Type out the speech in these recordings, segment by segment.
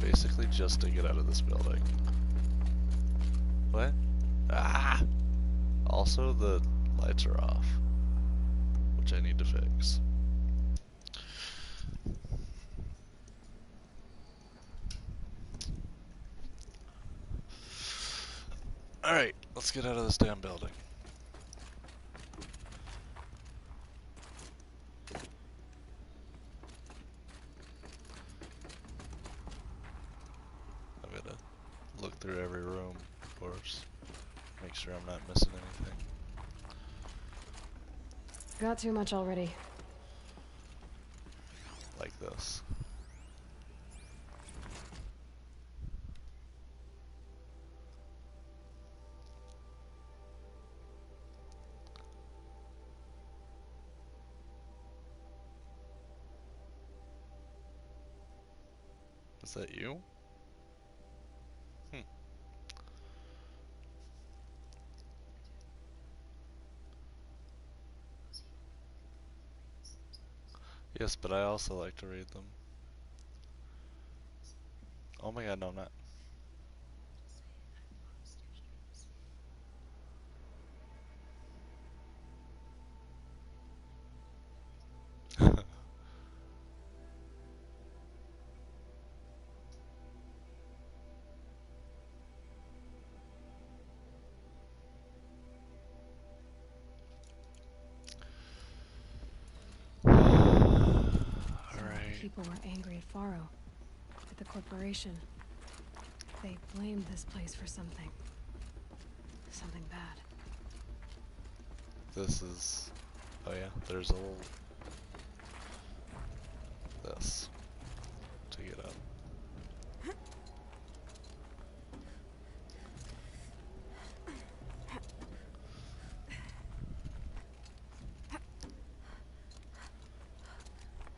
Basically just to get out of this building. What? Ah! Also, the lights are off, which I need to fix. Alright, let's get out of this damn building. I'm gonna look through every room, of course. Make sure I'm not missing anything. Got too much already. Like this. Is that you? Yes, but I also like to read them. Oh my god, no, I'm not. Alright. People were angry at Faro, at the corporation. They blamed this place for something. Something bad. This is... Oh yeah, there's a little... This. To get up.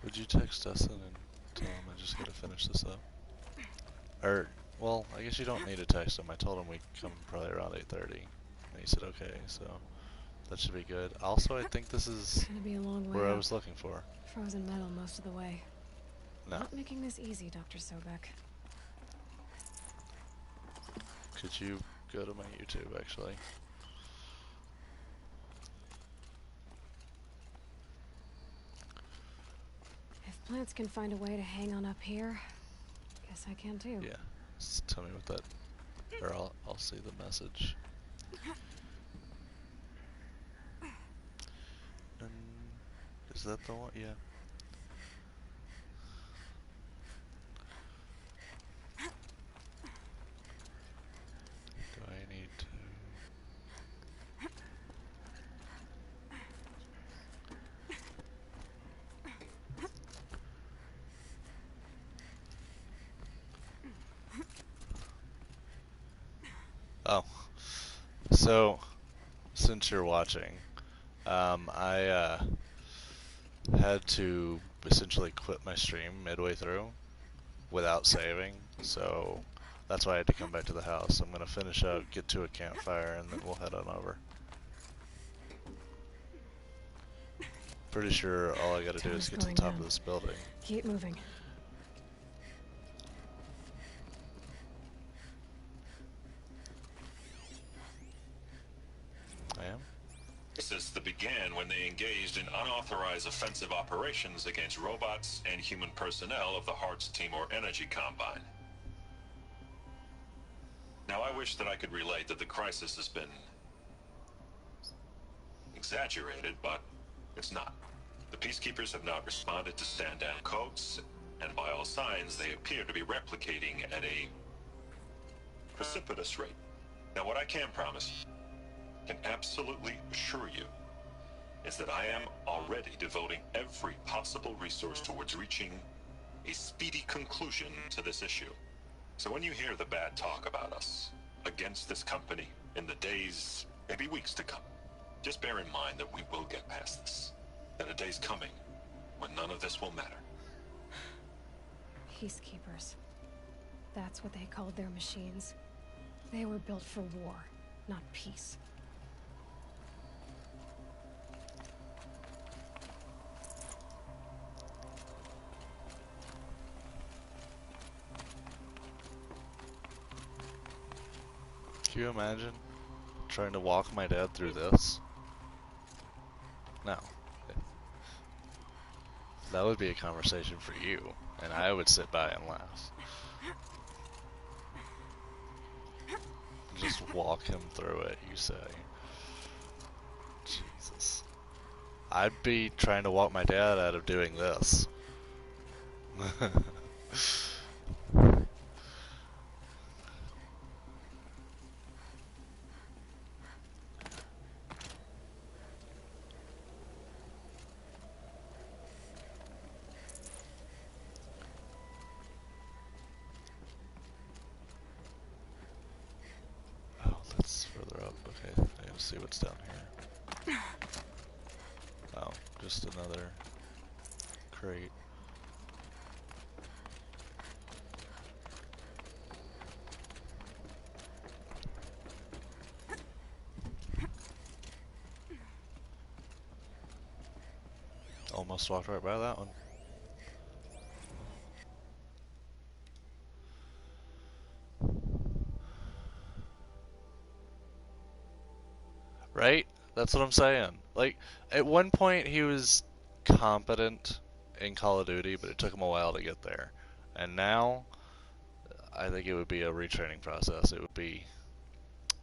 Would you text Dustin and tell him I just gotta finish this up? Or, well, I guess you don't need to text him. I told him we'd come probably around 8:30. And he said okay, so that should be good. Also, I think this is Gonna be a long way where I up. was looking for. Frozen metal most of the way. No. Not making this easy, Dr. Sobek. Could you go to my YouTube, actually? If plants can find a way to hang on up here, guess I can too. Yeah. Just tell me what that... Or I'll see the message. And is that the one? Yeah. Do I need to... Oh. So, since you're watching, I had to essentially quit my stream midway through without saving, so that's why I had to come back to the house. I'm gonna finish up, get to a campfire, and then we'll head on over. Pretty sure all I gotta do is get to the top of this building. Keep moving. I am? This began when they engaged in unauthorized offensive operations against robots and human personnel of the Hearts Timor Energy Combine. Now, I wish that I could relate that the crisis has been exaggerated, but it's not. The Peacekeepers have not responded to stand-down codes, and by all signs, they appear to be replicating at a precipitous rate. Now, what I can promise, can absolutely assure you, is that I am already devoting every possible resource towards reaching a speedy conclusion to this issue. So when you hear the bad talk about us against this company in the days, maybe weeks to come, just bear in mind that we will get past this. That a day's coming when none of this will matter. Peacekeepers. That's what they called their machines. They were built for war, not peace. Can you imagine trying to walk my dad through this? No. That would be a conversation for you, and I would sit by and laugh. Just walk him through it, you say. Jesus. I'd be trying to walk my dad out of doing this. Oh, that's further up. Okay, I gotta see what's down here. Oh, just another crate. Almost walked right by that one. Right? That's what I'm saying. Like, at one point he was competent in Call of Duty, but it took him a while to get there. And now, I think it would be a retraining process. It would be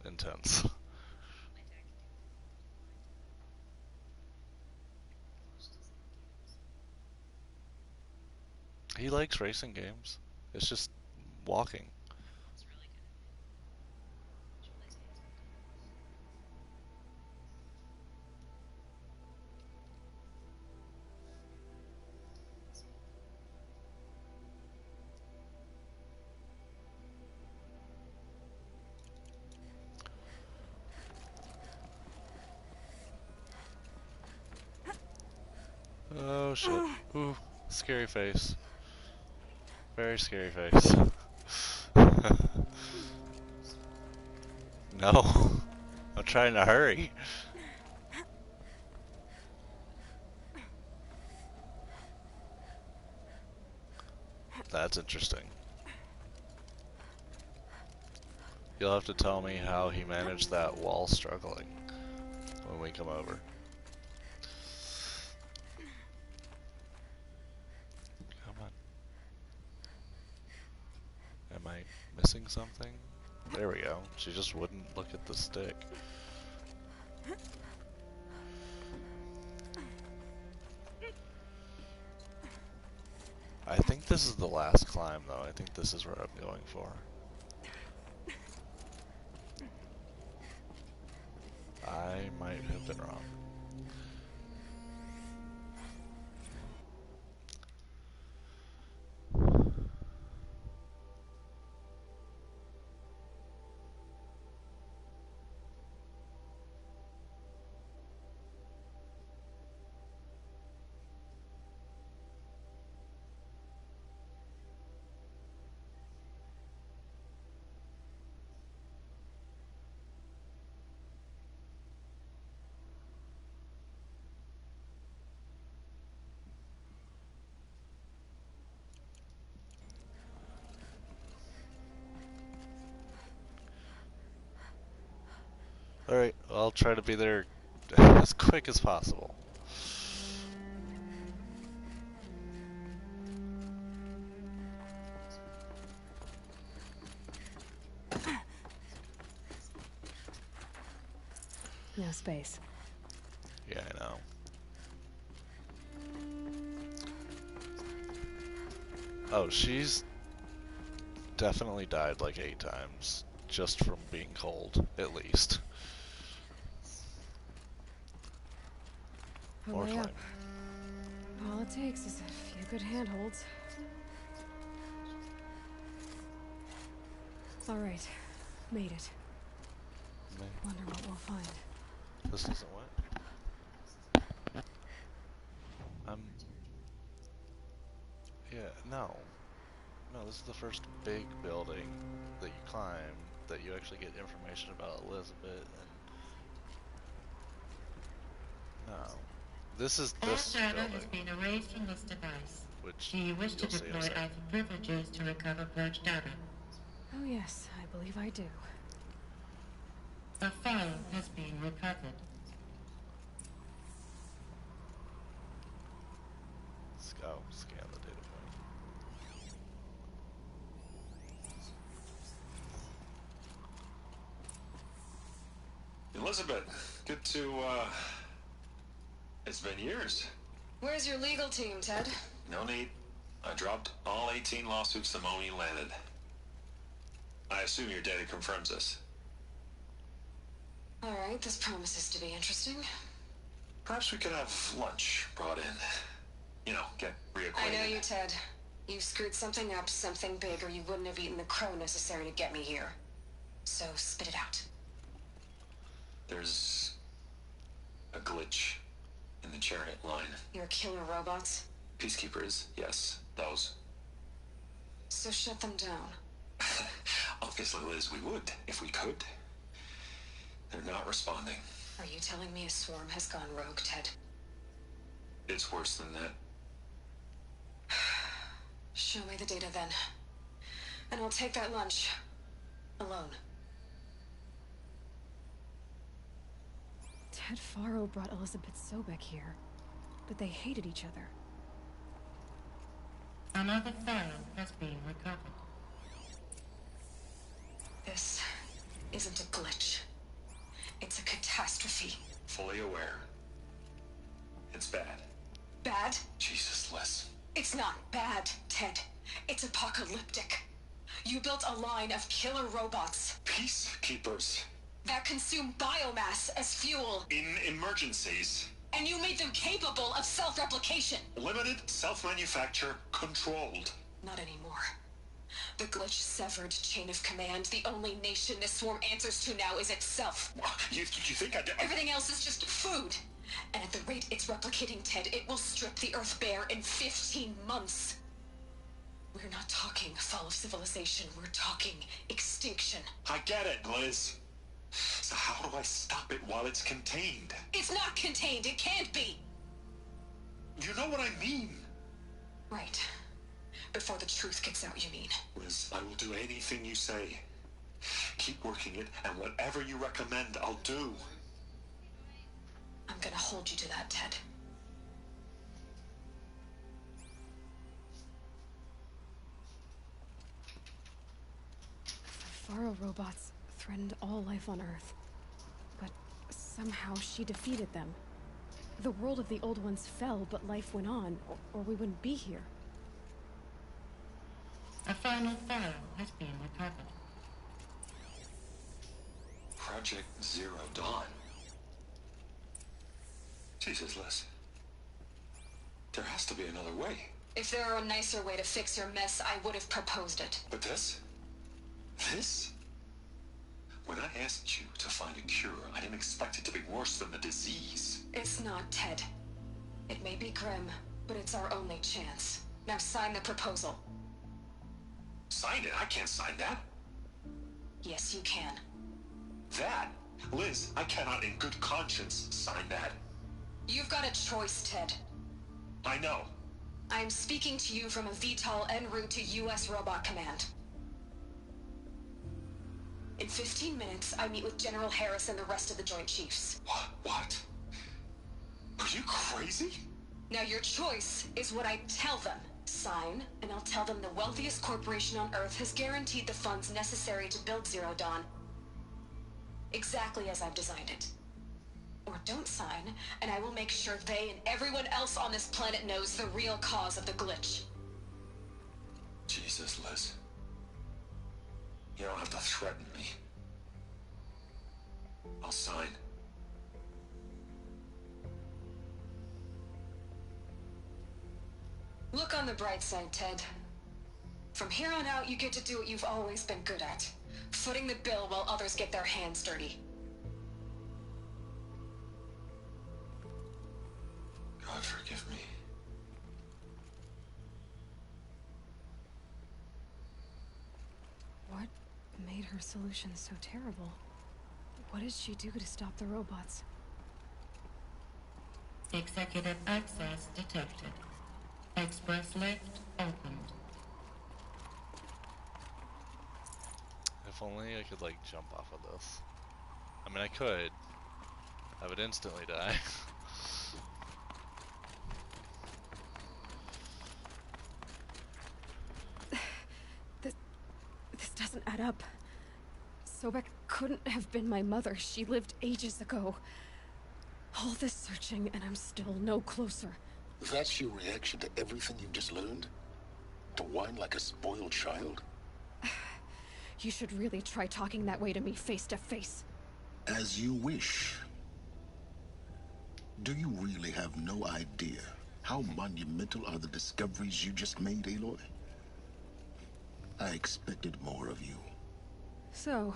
intense. He likes racing games. It's just walking. Oh shit. Ooh, scary face. Very scary face. No. I'm trying to hurry. That's interesting. You'll have to tell me how he managed that while struggling when we come over. Come on. Am I missing something? There we go. She just wouldn't look at the stick. I think this is the last climb, though. I think this is what I'm going for. I might have been wrong. Alright, I'll try to be there as quick as possible. No space. Yeah, I know. Oh, she's definitely died like 8 times just from being cold, at least. A More way flame. up. All it takes is a few good handholds. All right, made it. Wonder what we'll find. This isn't what? Yeah, no. No, this is the first big building that you climb that you actually get information about Elizabeth and... No. This is this All data building, has been erased from this device. which Do you wish to you'll see in a deploy second. Alpha privileges to recover purged data? Oh yes, I believe I do. A file has been recovered. Let's go scan the data point. Elizabeth, good to, it's been years. Where's your legal team, Ted? No need. I dropped all 18 lawsuits the moment you landed. I assume your data confirms this. Alright, this promises to be interesting. Perhaps we could have lunch brought in. You know, get reacquainted. I know you, Ted. You screwed something up, something big, or you wouldn't have eaten the crow necessary to get me here. So, spit it out. There's a glitch in the chariot line. Your killer robots? Peacekeepers, yes, those. So shut them down. Obviously, Liz, we would, if we could. They're not responding. Are you telling me a swarm has gone rogue, Ted? It's worse than that. Show me the data then. And I'll take that lunch. Alone. Ted Faro brought Elizabeth Sobek here, but they hated each other. Another file has been recovered. This isn't a glitch. It's a catastrophe. Fully aware. It's bad. Bad? Jesus, Liz. It's not bad, Ted. It's apocalyptic. You built a line of killer robots Peacekeepers. that consume biomass as fuel, In emergencies. and you made them capable of self-replication. Limited, self-manufacture, controlled. Not anymore. The glitch severed chain of command. The only nation this swarm answers to now is itself. You think I did? Everything else is just food. And at the rate it's replicating, Ted, it will strip the Earth bare in 15 months. We're not talking fall of civilization. We're talking extinction. I get it, Liz. So how do I stop it while it's contained? It's not contained. It can't be. You know what I mean. Right. Before the truth gets out, you mean? Liz, I will do anything you say. Keep working it, and whatever you recommend, I'll do. I'm gonna hold you to that, Ted. The Faro robots threatened all life on Earth. But somehow she defeated them. The world of the old ones fell, but life went on, or we wouldn't be here. A final file has been recovered. Project Zero Dawn. Jesus, Liz. There has to be another way. If there were a nicer way to fix your mess, I would have proposed it. But this? This? When I asked you to find a cure, I didn't expect it to be worse than the disease. It's not, Ted. It may be grim, but it's our only chance. Now sign the proposal. Sign it? I can't sign that. Yes, you can. That? Liz, I cannot in good conscience sign that. You've got a choice, Ted. I know. I am speaking to you from a VTOL en route to U.S. Robot Command. In 15 minutes, I meet with General Harris and the rest of the Joint Chiefs. What? Are you crazy? Now your choice is what I tell them. Sign, and I'll tell them the wealthiest corporation on Earth has guaranteed the funds necessary to build Zero Dawn. Exactly as I've designed it. Or don't sign, and I will make sure they and everyone else on this planet knows the real cause of the glitch. Jesus, Liz. You don't have to threaten me. I'll sign. Look on the bright side, Ted. From here on out, you get to do what you've always been good at. Footing the bill while others get their hands dirty. God forgive me. What made her solution so terrible? What did she do to stop the robots? Executive access detected. Express lift opened. If only I could, like, jump off of this. I mean, I could. I would instantly die. This doesn't add up. Sobek couldn't have been my mother. She lived ages ago. All this searching, and I'm still no closer. That's your reaction to everything you've just learned? To whine like a spoiled child? You should really try talking that way to me face to face. As you wish. Do you really have no idea how monumental are the discoveries you just made, Aloy? I expected more of you. So,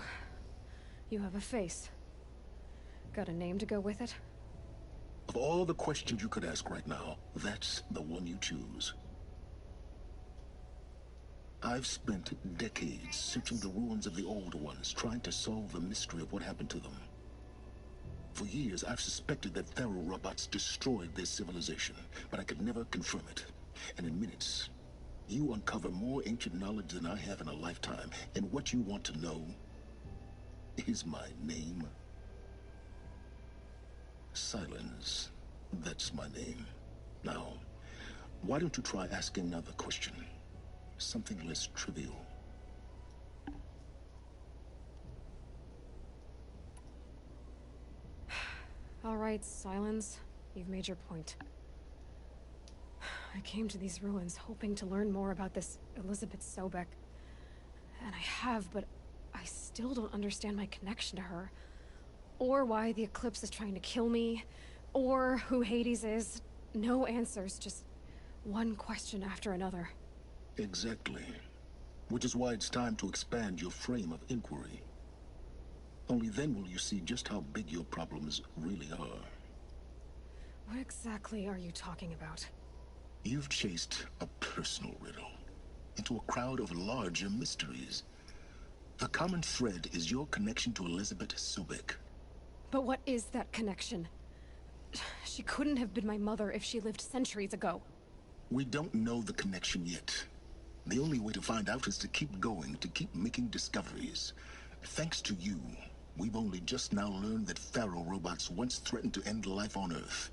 you have a face. Got a name to go with it? Of all the questions you could ask right now, that's the one you choose. I've spent decades searching the ruins of the old ones, trying to solve the mystery of what happened to them. For years, I've suspected that Faro robots destroyed their civilization, but I could never confirm it. And in minutes, you uncover more ancient knowledge than I have in a lifetime, and what you want to know is my name. Silence. That's my name. Now, why don't you try asking another question? Something less trivial. All right, Silence. You've made your point. I came to these ruins hoping to learn more about this Elizabeth Sobek. And I have, but I still don't understand my connection to her. Or why the Eclipse is trying to kill me. Or who Hades is. No answers, just one question after another. Exactly. Which is why it's time to expand your frame of inquiry. Only then will you see just how big your problems really are. What exactly are you talking about? You've chased a personal riddle into a crowd of larger mysteries. The common thread is your connection to Elizabeth Sobek. But what is that connection? She couldn't have been my mother if she lived centuries ago. We don't know the connection yet. The only way to find out is to keep going, to keep making discoveries. Thanks to you, we've only just now learned that Faro robots once threatened to end life on Earth.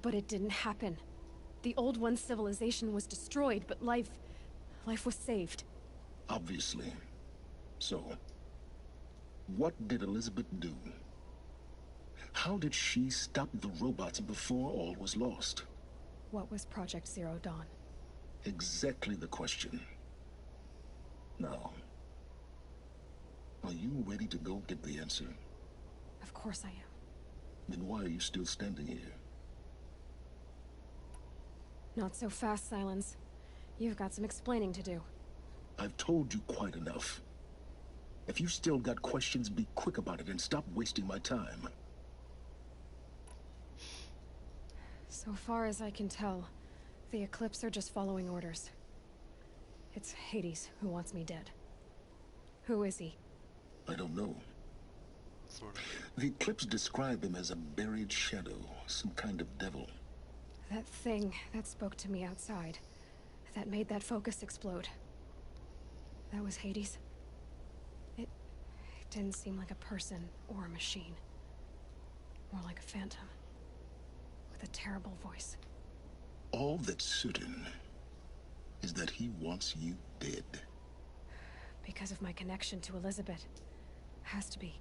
But it didn't happen. The Old One's civilization was destroyed, but life was saved. Obviously. So, what did Elizabeth do? How did she stop the robots before all was lost? What was Project Zero Dawn? Exactly the question. Now, are you ready to go get the answer? Of course I am. Then why are you still standing here? Not so fast, Silence. You've got some explaining to do. I've told you quite enough. If you still got questions, be quick about it and stop wasting my time. So far as I can tell, the Eclipse are just following orders. It's Hades who wants me dead. Who is he? I don't know. Sort of. The Eclipse describe him as a buried shadow, some kind of devil. That thing that spoke to me outside. That made that focus explode. That was Hades. It didn't seem like a person or a machine. More like a phantom. With a terrible voice. All that's certain is that he wants you dead. Because of my connection to Elizabeth. Has to be.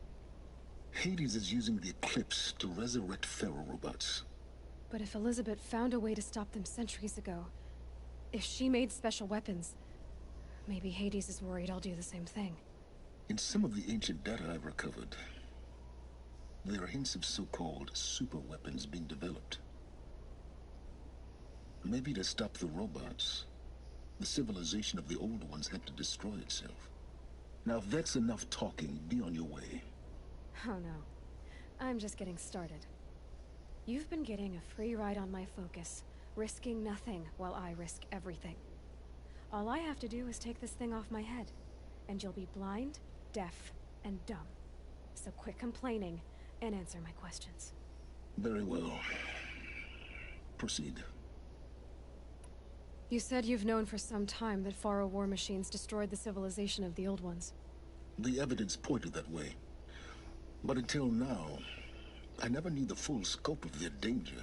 Hades is using the Eclipse to resurrect Faro robots. But if Elizabeth found a way to stop them centuries ago, if she made special weapons, maybe Hades is worried I'll do the same thing. In some of the ancient data I've recovered, there are hints of so-called super weapons being developed. Maybe to stop the robots, the civilization of the old ones had to destroy itself. Now if that's enough talking, be on your way. Oh no. I'm just getting started. You've been getting a free ride on my focus, risking nothing while I risk everything. All I have to do is take this thing off my head, and you'll be blind, deaf, and dumb. So quit complaining and answer my questions. Very well. Proceed. You said you've known for some time that Faro war machines destroyed the civilization of the old ones. The evidence pointed that way. But until now, I never knew the full scope of their danger.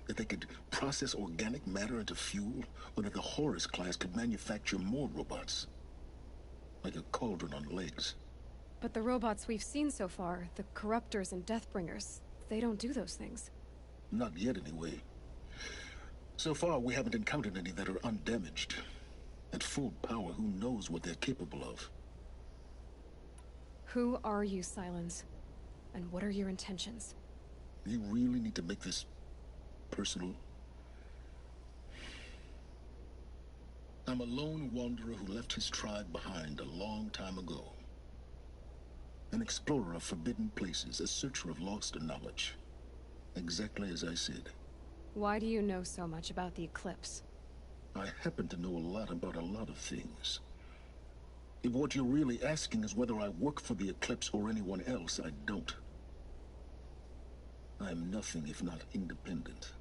That they could process organic matter into fuel, or that the Horus class could manufacture more robots. Like a cauldron on legs. But the robots we've seen so far, the Corruptors and Deathbringers, they don't do those things. Not yet, anyway. So far, we haven't encountered any that are undamaged. At full power, who knows what they're capable of? Who are you, Silence? And what are your intentions? You really need to make this personal? I'm a lone wanderer who left his tribe behind a long time ago. An explorer of forbidden places, a searcher of lost knowledge. Exactly as I said. Why do you know so much about the Eclipse? I happen to know a lot about a lot of things. If what you're really asking is whether I work for the Eclipse or anyone else, I don't. I'm nothing if not independent.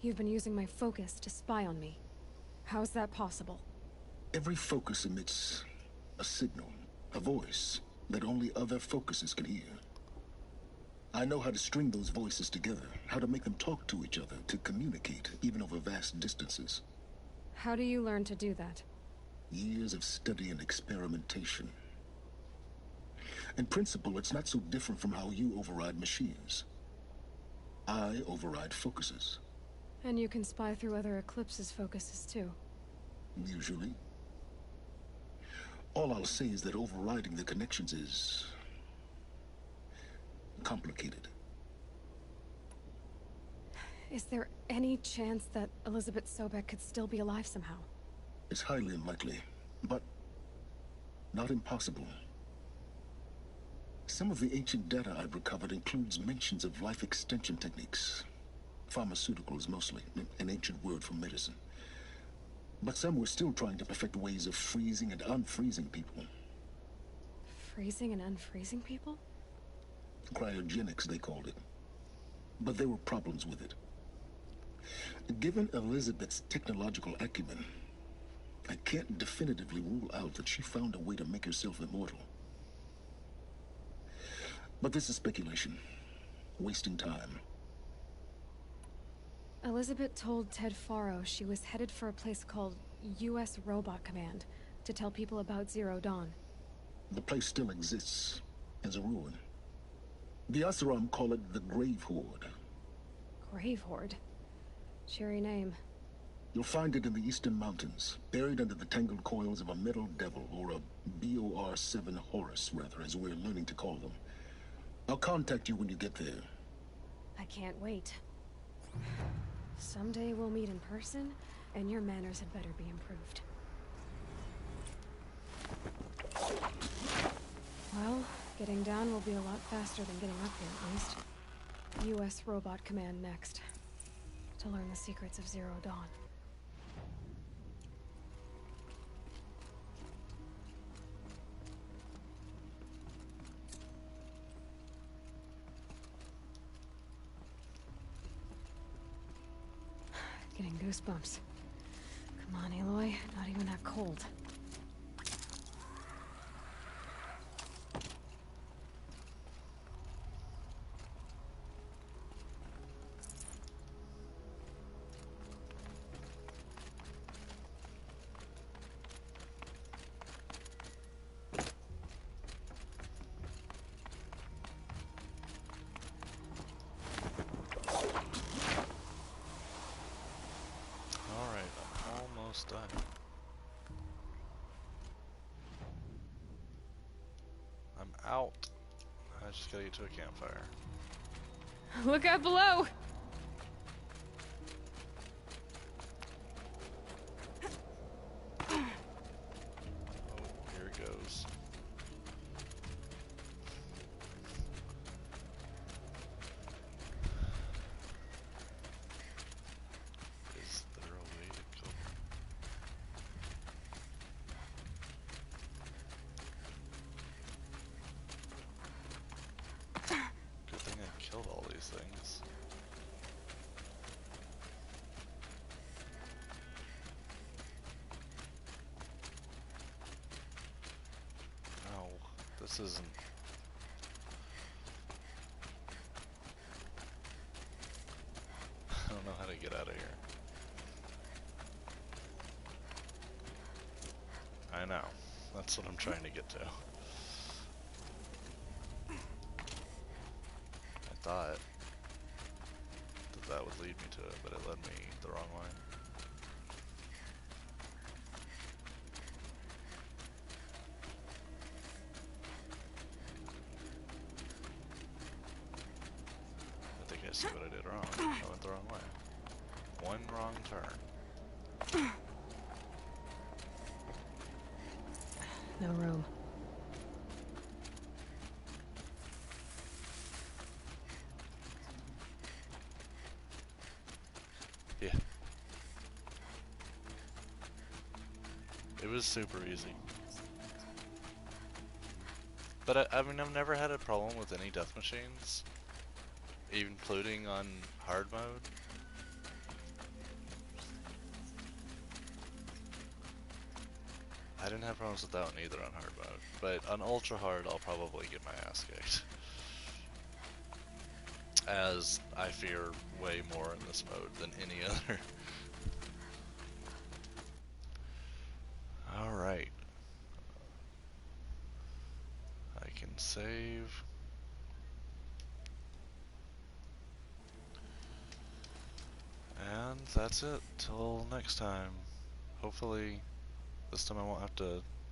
You've been using my focus to spy on me. How's that possible? Every focus emits a signal, a voice, that only other focuses can hear. I know how to string those voices together, how to make them talk to each other, to communicate, even over vast distances. How do you learn to do that? Years of study and experimentation. In principle, it's not so different from how you override machines. I override focuses. And you can spy through other Eclipse's focuses too. Usually. All I'll say is that overriding the connections is complicated. Is there any chance that Elizabeth Sobek could still be alive somehow? It's highly unlikely, but not impossible. Some of the ancient data I've recovered includes mentions of life extension techniques. Pharmaceuticals mostly, an ancient word for medicine. But some were still trying to perfect ways of freezing and unfreezing people. Freezing and unfreezing people? Cryogenics, they called it. But there were problems with it. Given Elizabeth's technological acumen, I can't definitively rule out that she found a way to make herself immortal. But this is speculation. Wasting time. Elizabeth told Ted Faro she was headed for a place called U.S. Robot Command to tell people about Zero Dawn. The place still exists, as a ruin. The Asuram call it the Grave Horde. Grave Horde? Cheery name. You'll find it in the Eastern Mountains, buried under the tangled coils of a metal devil, or a BOR-7 Horus, rather, as we're learning to call them. I'll contact you when you get there. I can't wait. Someday we'll meet in person, and your manners had better be improved. Well, getting down will be a lot faster than getting up here, at least. U.S. Robot Command next. To learn the secrets of Zero Dawn. Getting goosebumps. Come on, Aloy. Not even that cold. Alright, I'm almost done. I'm out. I just gotta get to a campfire. Look out below! Oh, here it goes. Is there a way to kill them? Good thing I killed all these things. No, this isn't get out of here. I know. That's what I'm trying to get to. I thought that would lead me to it, but it led me the wrong way. I think I see what I did wrong. I went the wrong way. One wrong turn. No room. Yeah. It was super easy. But I mean, I've never had a problem with any death machines, including on hard mode. I didn't have problems with that one either on hard mode, but on ultra hard I'll probably get my ass kicked. As I fear way more in this mode than any other. Alright. I can save. And that's it, till next time. Hopefully, this time I won't have to